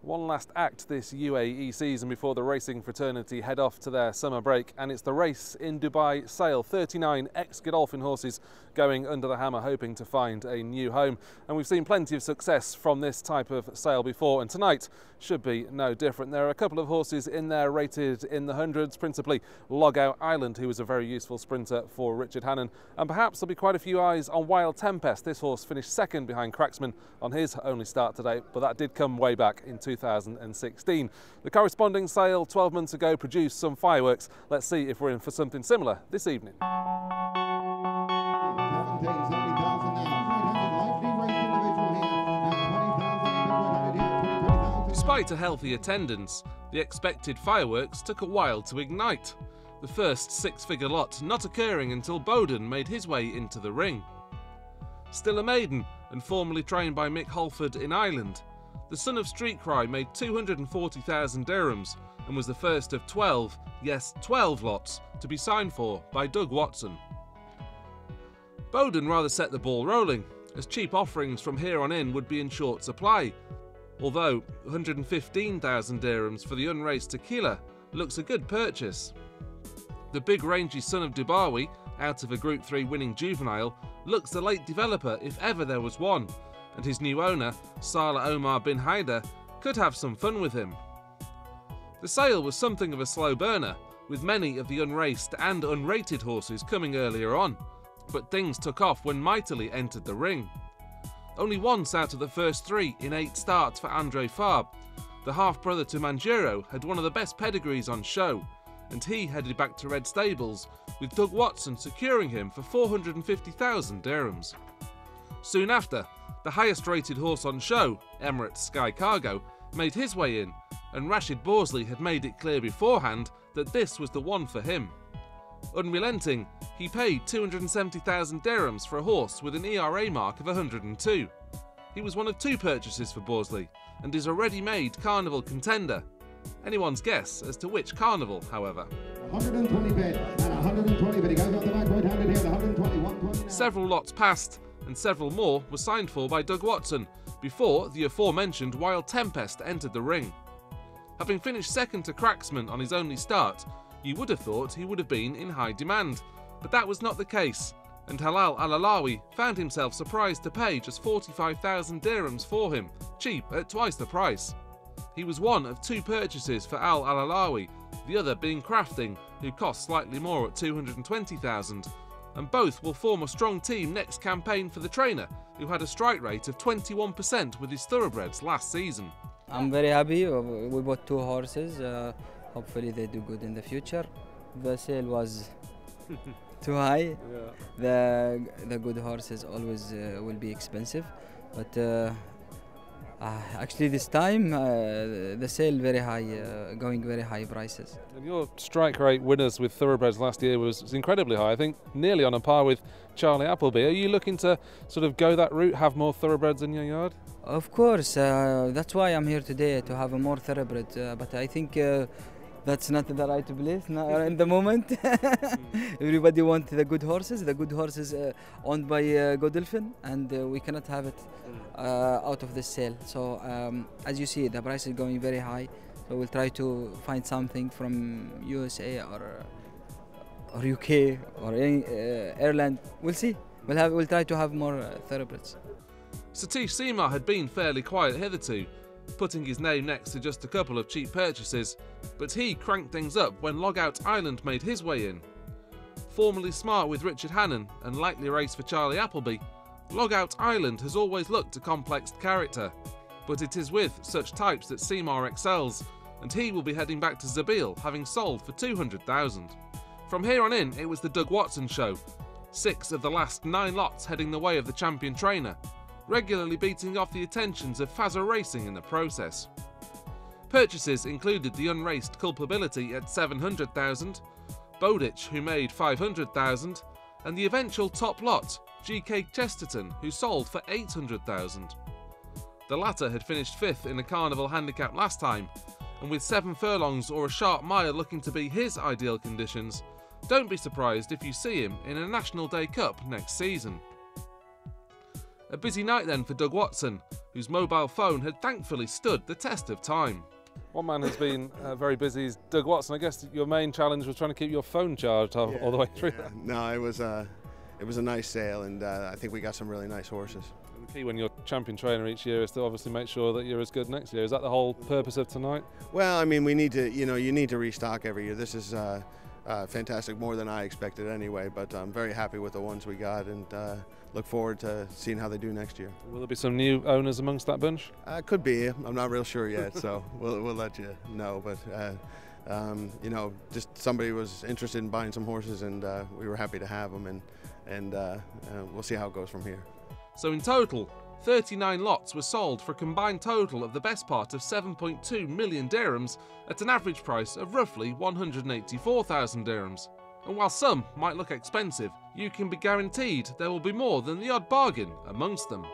One last act this UAE season before the racing fraternity head off to their summer break, and it's the race in Dubai Sale. 39 ex-Godolphin horses going under the hammer, hoping to find a new home. And we've seen plenty of success from this type of sale before, and tonight should be no different. There are a couple of horses in there rated in the hundreds, principally Logout Island, who was a very useful sprinter for Richard Hannon. And perhaps there'll be quite a few eyes on Wild Tempest. This horse finished second behind Cracksman on his only start today, but that did come way back in 2016. The corresponding sale 12 months ago produced some fireworks. Let's see if we're in for something similar this evening. Despite a healthy attendance, the expected fireworks took a while to ignite. The first six-figure lot not occurring until Boden made his way into the ring. Still a maiden, and formerly trained by Mick Holford in Ireland, the son of Street Cry made 240,000 dirhams and was the first of 12, yes 12 lots to be signed for by Doug Watson. Boden rather set the ball rolling, as cheap offerings from here on in would be in short supply, although 115,000 dirhams for the unraced Tequila looks a good purchase. The big rangy son of Dubawi, out of a Group 3 winning juvenile, looks the late developer if ever there was one, and his new owner, Salah Omar bin Haider, could have some fun with him. The sale was something of a slow burner, with many of the unraced and unrated horses coming earlier on, but things took off when Mythili entered the ring. Only once out of the first 3 in 8 starts for Andre Fabre, the half-brother to Manjero had one of the best pedigrees on show, and he headed back to Red Stables, with Doug Watson securing him for 450,000 dirhams. Soon after, the highest rated horse on show, Emirates Sky Cargo, made his way in, and Rashid Borsley had made it clear beforehand that this was the one for him. Unrelenting, he paid 270,000 dirhams for a horse with an ERA mark of 102. He was one of 2 purchases for Borsley, and is a ready-made carnival contender. Anyone's guess as to which carnival, however. 120 bid, and 120 bid. He goes off the back right-handed here, the 120. Several lots passed, and several more were signed for by Doug Watson, before the aforementioned Wild Tempest entered the ring. Having finished second to Cracksman on his only start, you would have thought he would have been in high demand, but that was not the case, and Halal Al-Alawi found himself surprised to pay just 45,000 dirhams for him, cheap at twice the price. He was one of 2 purchases for Al-Alawi, the other being Crafting, who cost slightly more at 220,000, and both will form a strong team next campaign for the trainer, who had a strike rate of 21% with his thoroughbreds last season. I'm very happy. We bought 2 horses. Hopefully they do good in the future. The sale was too high. Yeah. The good horses always will be expensive, but actually this time the sale very high, going very high prices. And your strike rate winners with thoroughbreds last year was incredibly high. I think nearly on a par with Charlie Appleby. Are you looking to sort of go that route, have more thoroughbreds in your yard? Of course, that's why I'm here today, to have a more thoroughbred. But I think that's not the right place in the moment. Everybody wants the good horses. The good horses owned by Godolphin, and we cannot have it out of the sale. So as you see, the price is going very high. So we'll try to find something from USA or UK or Ireland. We'll see. We'll try to have more thoroughbreds. Satish Seemar had been fairly quiet hitherto, putting his name next to just a couple of cheap purchases, but he cranked things up when Logout Island made his way in. Formerly smart with Richard Hannon and likely race for Charlie Appleby, Logout Island has always looked a complex character, but it is with such types that Seemar excels, and he will be heading back to Zabeel, having sold for 200,000. From here on in, it was the Doug Watson show, 6 of the last 9 lots heading the way of the champion trainer, regularly beating off the attentions of Fazza Racing in the process. Purchases included the unraced Culpability at 700,000, Bowditch, who made 500,000, and the eventual top lot, GK Chesterton, who sold for 800,000. The latter had finished 5th in a carnival handicap last time, and with 7 furlongs or a sharp mile looking to be his ideal conditions, don't be surprised if you see him in a National Day Cup next season. A busy night then for Doug Watson, whose mobile phone had thankfully stood the test of time. One man has been very busy is Doug Watson. I guess your main challenge was trying to keep your phone charged all the way through. Yeah. No, it was a nice sale, and I think we got some really nice horses. And the key when you're champion trainer each year is to obviously make sure that you're as good next year. Is that the whole purpose of tonight? Well, I mean, we need to, you need to restock every year. This is fantastic, more than I expected anyway, but I'm very happy with the ones we got, and look forward to seeing how they do next year. Will there be some new owners amongst that bunch? Could be. I'm not real sure yet, so we'll let you know. But just somebody was interested in buying some horses, and we were happy to have them, and we'll see how it goes from here. So in total, 39 lots were sold for a combined total of the best part of 7.2 million dirhams at an average price of roughly 184,000 dirhams. And while some might look expensive, you can be guaranteed there will be more than the odd bargain amongst them.